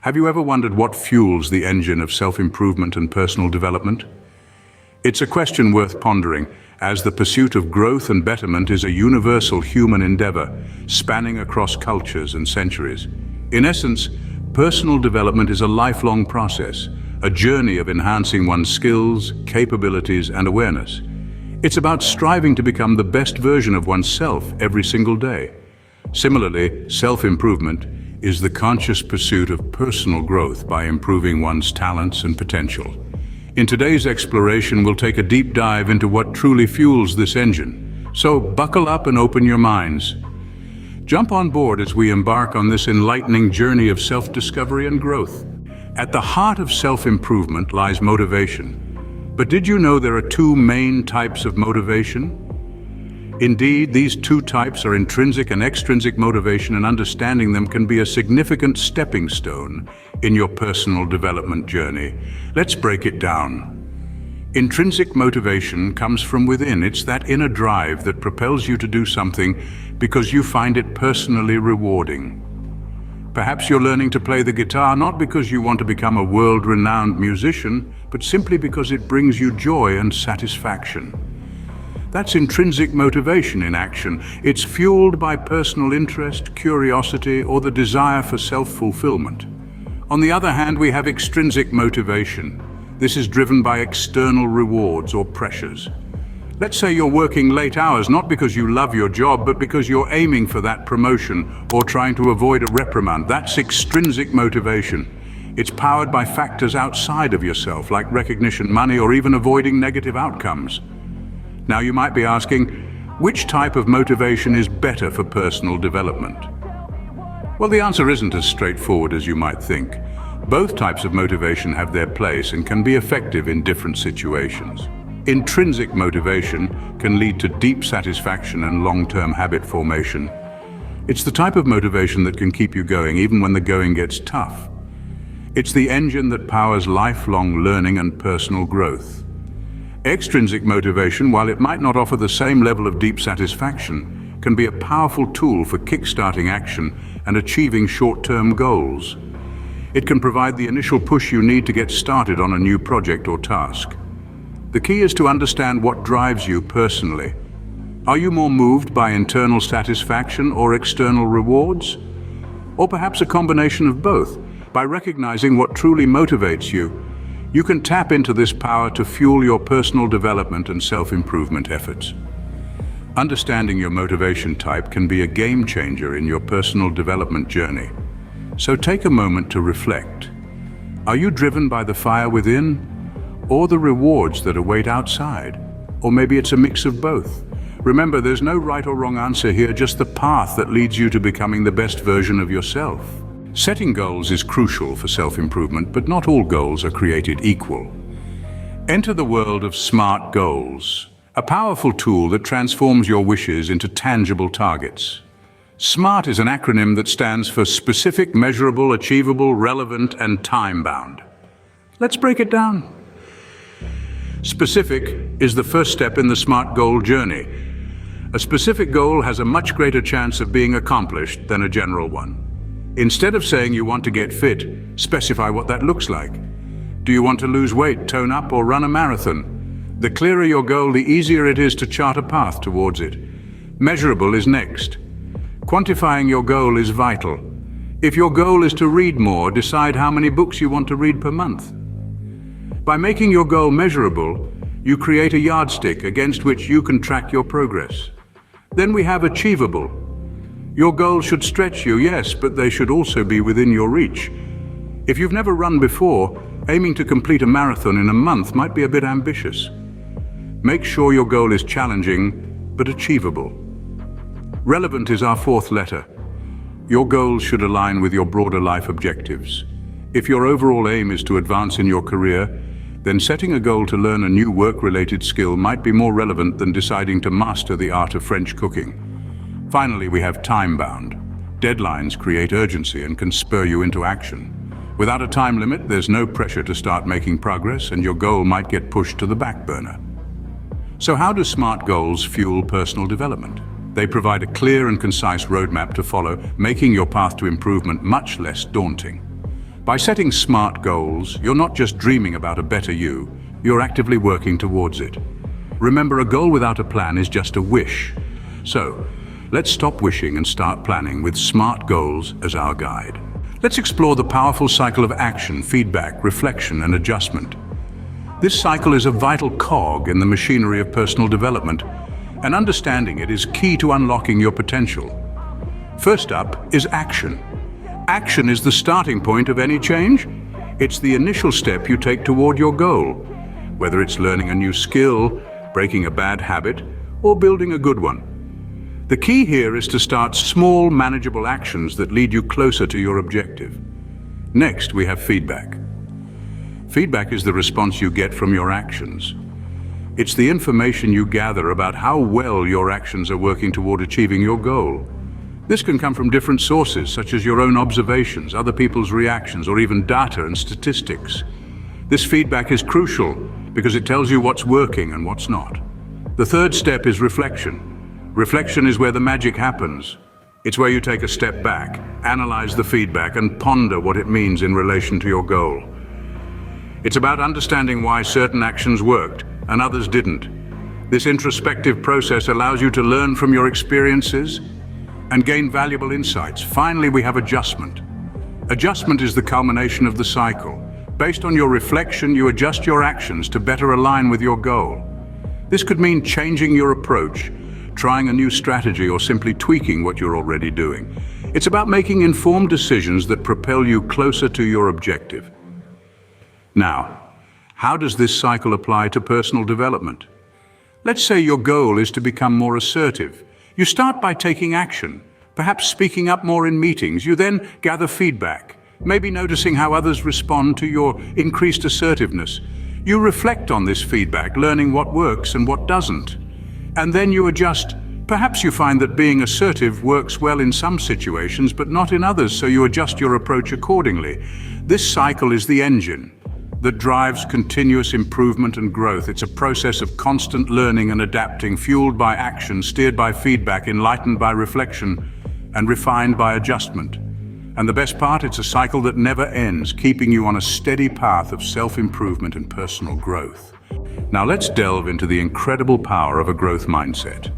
Have you ever wondered what fuels the engine of self-improvement and personal development? It's a question worth pondering, as the pursuit of growth and betterment is a universal human endeavor, spanning across cultures and centuries. In essence, personal development is a lifelong process, a journey of enhancing one's skills, capabilities, and awareness. It's about striving to become the best version of oneself every single day. Similarly, self-improvement is the conscious pursuit of personal growth by improving one's talents and potential. In today's exploration, we'll take a deep dive into what truly fuels this engine. So buckle up and open your minds. Jump on board as we embark on this enlightening journey of self-discovery and growth. At the heart of self-improvement lies motivation. But did you know there are two main types of motivation? Indeed, these two types are intrinsic and extrinsic motivation, and understanding them can be a significant stepping stone in your personal development journey. Let's break it down. Intrinsic motivation comes from within. It's that inner drive that propels you to do something because you find it personally rewarding. Perhaps you're learning to play the guitar not because you want to become a world-renowned musician, but simply because it brings you joy and satisfaction. That's intrinsic motivation in action. It's fueled by personal interest, curiosity, or the desire for self-fulfillment. On the other hand, we have extrinsic motivation. This is driven by external rewards or pressures. Let's say you're working late hours not because you love your job, but because you're aiming for that promotion or trying to avoid a reprimand. That's extrinsic motivation. It's powered by factors outside of yourself, like recognition, money, or even avoiding negative outcomes. Now you might be asking, which type of motivation is better for personal development? Well, the answer isn't as straightforward as you might think. Both types of motivation have their place and can be effective in different situations. Intrinsic motivation can lead to deep satisfaction and long-term habit formation. It's the type of motivation that can keep you going even when the going gets tough. It's the engine that powers lifelong learning and personal growth. Extrinsic motivation, while it might not offer the same level of deep satisfaction, can be a powerful tool for kickstarting action and achieving short-term goals. It can provide the initial push you need to get started on a new project or task. The key is to understand what drives you personally. Are you more moved by internal satisfaction or external rewards? Or perhaps a combination of both? By recognizing what truly motivates you, you can tap into this power to fuel your personal development and self-improvement efforts. Understanding your motivation type can be a game changer in your personal development journey. So take a moment to reflect. Are you driven by the fire within, or the rewards that await outside? Or maybe it's a mix of both. Remember, there's no right or wrong answer here, just the path that leads you to becoming the best version of yourself. Setting goals is crucial for self-improvement, but not all goals are created equal. Enter the world of SMART goals, a powerful tool that transforms your wishes into tangible targets. SMART is an acronym that stands for specific, measurable, achievable, relevant, and time-bound. Let's break it down. Specific is the first step in the SMART goal journey. A specific goal has a much greater chance of being accomplished than a general one. Instead of saying you want to get fit, specify what that looks like. Do you want to lose weight, tone up, or run a marathon? The clearer your goal, the easier it is to chart a path towards it. Measurable is next. Quantifying your goal is vital. If your goal is to read more, decide how many books you want to read per month. By making your goal measurable, you create a yardstick against which you can track your progress. Then we have achievable. Your goals should stretch you, yes, but they should also be within your reach. If you've never run before, aiming to complete a marathon in a month might be a bit ambitious. Make sure your goal is challenging, but achievable. Relevant is our fourth letter. Your goals should align with your broader life objectives. If your overall aim is to advance in your career, then setting a goal to learn a new work-related skill might be more relevant than deciding to master the art of French cooking. Finally, we have time-bound. Deadlines create urgency and can spur you into action. Without a time limit, there's no pressure to start making progress, and your goal might get pushed to the back burner. So how do SMART goals fuel personal development? They provide a clear and concise roadmap to follow, making your path to improvement much less daunting. By setting SMART goals, you're not just dreaming about a better you, you're actively working towards it. Remember, a goal without a plan is just a wish. So, let's stop wishing and start planning with SMART goals as our guide. Let's explore the powerful cycle of action, feedback, reflection, and adjustment. This cycle is a vital cog in the machinery of personal development, and understanding it is key to unlocking your potential. First up is action. Action is the starting point of any change. It's the initial step you take toward your goal, whether it's learning a new skill, breaking a bad habit, or building a good one. The key here is to start small, manageable actions that lead you closer to your objective. Next, we have feedback. Feedback is the response you get from your actions. It's the information you gather about how well your actions are working toward achieving your goal. This can come from different sources, such as your own observations, other people's reactions, or even data and statistics. This feedback is crucial because it tells you what's working and what's not. The third step is reflection. Reflection is where the magic happens. It's where you take a step back, analyze the feedback, and ponder what it means in relation to your goal. It's about understanding why certain actions worked and others didn't. This introspective process allows you to learn from your experiences and gain valuable insights. Finally, we have adjustment. Adjustment is the culmination of the cycle. Based on your reflection, you adjust your actions to better align with your goal. This could mean changing your approach, trying a new strategy, or simply tweaking what you're already doing. It's about making informed decisions that propel you closer to your objective. Now, how does this cycle apply to personal development? Let's say your goal is to become more assertive. You start by taking action, perhaps speaking up more in meetings. You then gather feedback, maybe noticing how others respond to your increased assertiveness. You reflect on this feedback, learning what works and what doesn't. And then you adjust. Perhaps you find that being assertive works well in some situations, but not in others, so you adjust your approach accordingly. This cycle is the engine that drives continuous improvement and growth. It's a process of constant learning and adapting, fueled by action, steered by feedback, enlightened by reflection, and refined by adjustment. And the best part, it's a cycle that never ends, keeping you on a steady path of self-improvement and personal growth. Now let's delve into the incredible power of a growth mindset.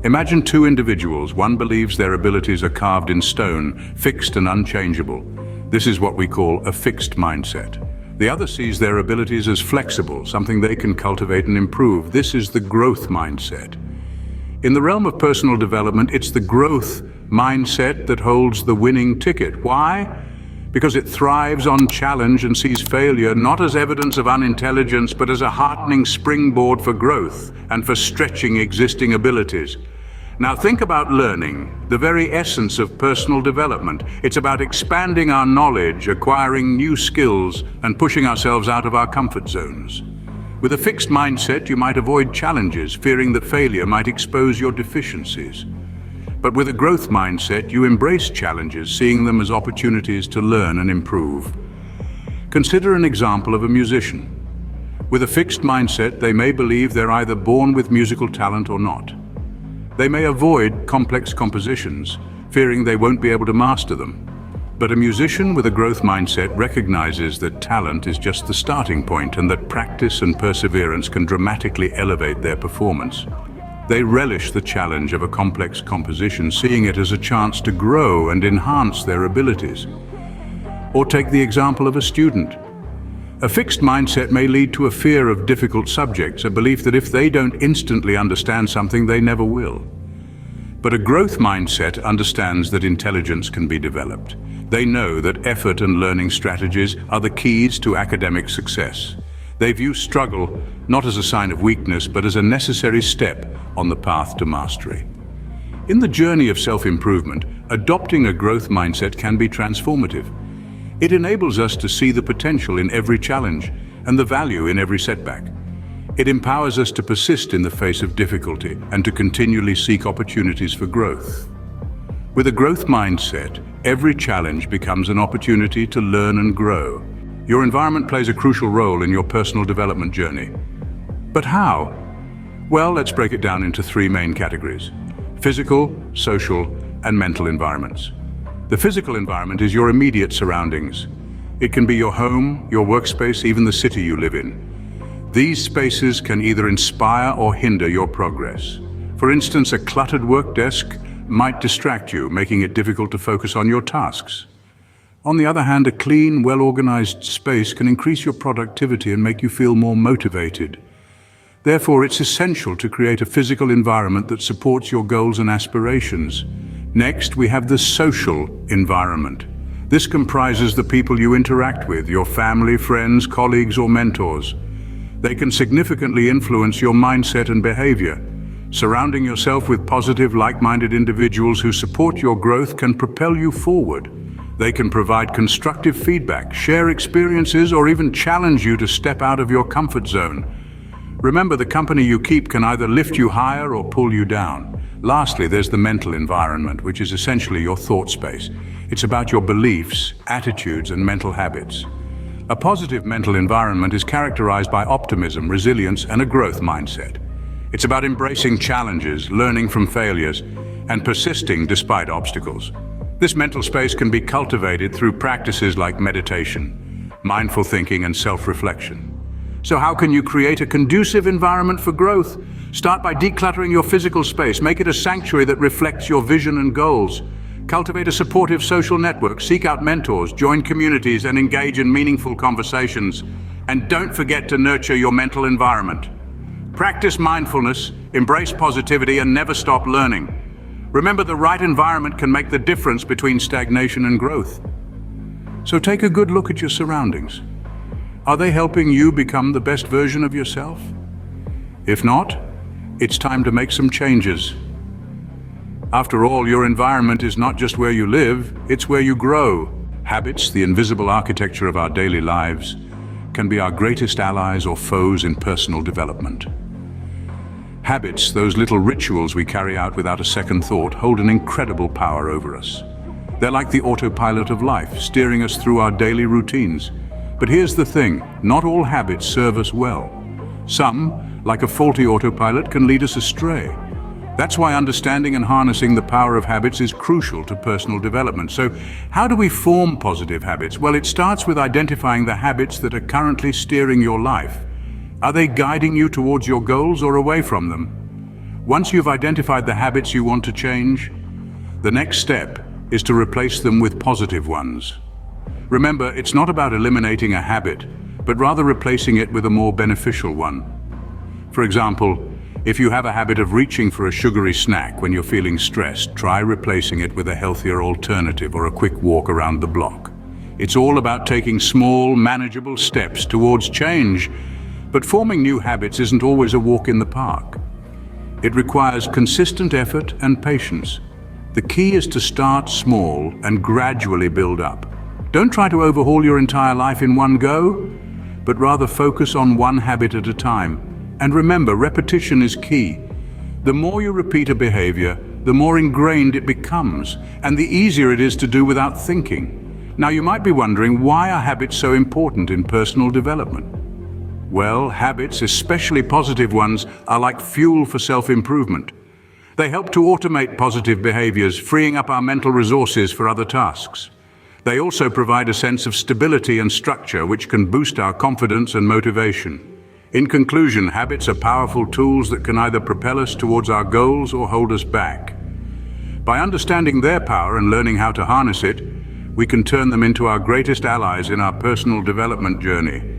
Imagine two individuals. One believes their abilities are carved in stone, fixed and unchangeable. This is what we call a fixed mindset. The other sees their abilities as flexible, something they can cultivate and improve. This is the growth mindset. In the realm of personal development, it's the growth mindset that holds the winning ticket. Why? Because it thrives on challenge and sees failure not as evidence of unintelligence, but as a heartening springboard for growth and for stretching existing abilities. Now think about learning, the very essence of personal development. It's about expanding our knowledge, acquiring new skills, and pushing ourselves out of our comfort zones. With a fixed mindset, you might avoid challenges, fearing that failure might expose your deficiencies. But with a growth mindset, you embrace challenges, seeing them as opportunities to learn and improve. Consider an example of a musician. With a fixed mindset, they may believe they're either born with musical talent or not. They may avoid complex compositions, fearing they won't be able to master them. But a musician with a growth mindset recognizes that talent is just the starting point and that practice and perseverance can dramatically elevate their performance. They relish the challenge of a complex composition, seeing it as a chance to grow and enhance their abilities. Or take the example of a student. A fixed mindset may lead to a fear of difficult subjects, a belief that if they don't instantly understand something, they never will. But a growth mindset understands that intelligence can be developed. They know that effort and learning strategies are the keys to academic success. They view struggle not as a sign of weakness, but as a necessary step on the path to mastery. In the journey of self-improvement, adopting a growth mindset can be transformative. It enables us to see the potential in every challenge and the value in every setback. It empowers us to persist in the face of difficulty and to continually seek opportunities for growth. With a growth mindset, every challenge becomes an opportunity to learn and grow. Your environment plays a crucial role in your personal development journey. But how? Well, let's break it down into three main categories: physical, social, and mental environments. The physical environment is your immediate surroundings. It can be your home, your workspace, even the city you live in. These spaces can either inspire or hinder your progress. For instance, a cluttered work desk might distract you, making it difficult to focus on your tasks. On the other hand, a clean, well-organized space can increase your productivity and make you feel more motivated. Therefore, it's essential to create a physical environment that supports your goals and aspirations. Next, we have the social environment. This comprises the people you interact with, your family, friends, colleagues, or mentors. They can significantly influence your mindset and behavior. Surrounding yourself with positive, like-minded individuals who support your growth can propel you forward. They can provide constructive feedback, share experiences, or even challenge you to step out of your comfort zone. Remember, the company you keep can either lift you higher or pull you down. Lastly, there's the mental environment, which is essentially your thought space. It's about your beliefs, attitudes, and mental habits. A positive mental environment is characterized by optimism, resilience, and a growth mindset. It's about embracing challenges, learning from failures, and persisting despite obstacles. This mental space can be cultivated through practices like meditation, mindful thinking, and self-reflection. So how can you create a conducive environment for growth? Start by decluttering your physical space. Make it a sanctuary that reflects your vision and goals. Cultivate a supportive social network. Seek out mentors, join communities, and engage in meaningful conversations. And don't forget to nurture your mental environment. Practice mindfulness, embrace positivity, and never stop learning. Remember, the right environment can make the difference between stagnation and growth. So take a good look at your surroundings. Are they helping you become the best version of yourself? If not, it's time to make some changes. After all, your environment is not just where you live, it's where you grow. Habits, the invisible architecture of our daily lives, can be our greatest allies or foes in personal development. Habits, those little rituals we carry out without a second thought, hold an incredible power over us. They're like the autopilot of life, steering us through our daily routines. But here's the thing, not all habits serve us well. Some, like a faulty autopilot, can lead us astray. That's why understanding and harnessing the power of habits is crucial to personal development. So, how do we form positive habits? Well, it starts with identifying the habits that are currently steering your life. Are they guiding you towards your goals or away from them? Once you've identified the habits you want to change, the next step is to replace them with positive ones. Remember, it's not about eliminating a habit, but rather replacing it with a more beneficial one. For example, if you have a habit of reaching for a sugary snack when you're feeling stressed, try replacing it with a healthier alternative or a quick walk around the block. It's all about taking small, manageable steps towards change. But forming new habits isn't always a walk in the park. It requires consistent effort and patience. The key is to start small and gradually build up. Don't try to overhaul your entire life in one go, but rather focus on one habit at a time. And remember, repetition is key. The more you repeat a behavior, the more ingrained it becomes, and the easier it is to do without thinking. Now, you might be wondering, why are habits so important in personal development? Well, habits, especially positive ones, are like fuel for self-improvement. They help to automate positive behaviors, freeing up our mental resources for other tasks. They also provide a sense of stability and structure, which can boost our confidence and motivation. In conclusion, habits are powerful tools that can either propel us towards our goals or hold us back. By understanding their power and learning how to harness it, we can turn them into our greatest allies in our personal development journey.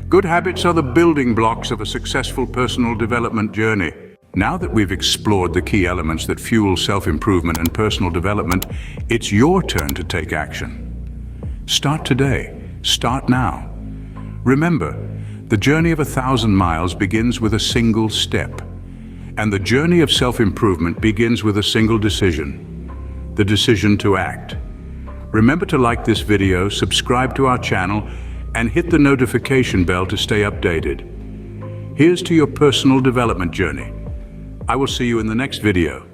Good habits are the building blocks of a successful personal development journey. Now that we've explored the key elements that fuel self-improvement and personal development, it's your turn to take action. Start today. Start now. Remember, the journey of 1,000 miles begins with a single step. And the journey of self-improvement begins with a single decision. The decision to act. Remember to like this video, subscribe to our channel, and hit the notification bell to stay updated. Here's to your personal development journey. I will see you in the next video.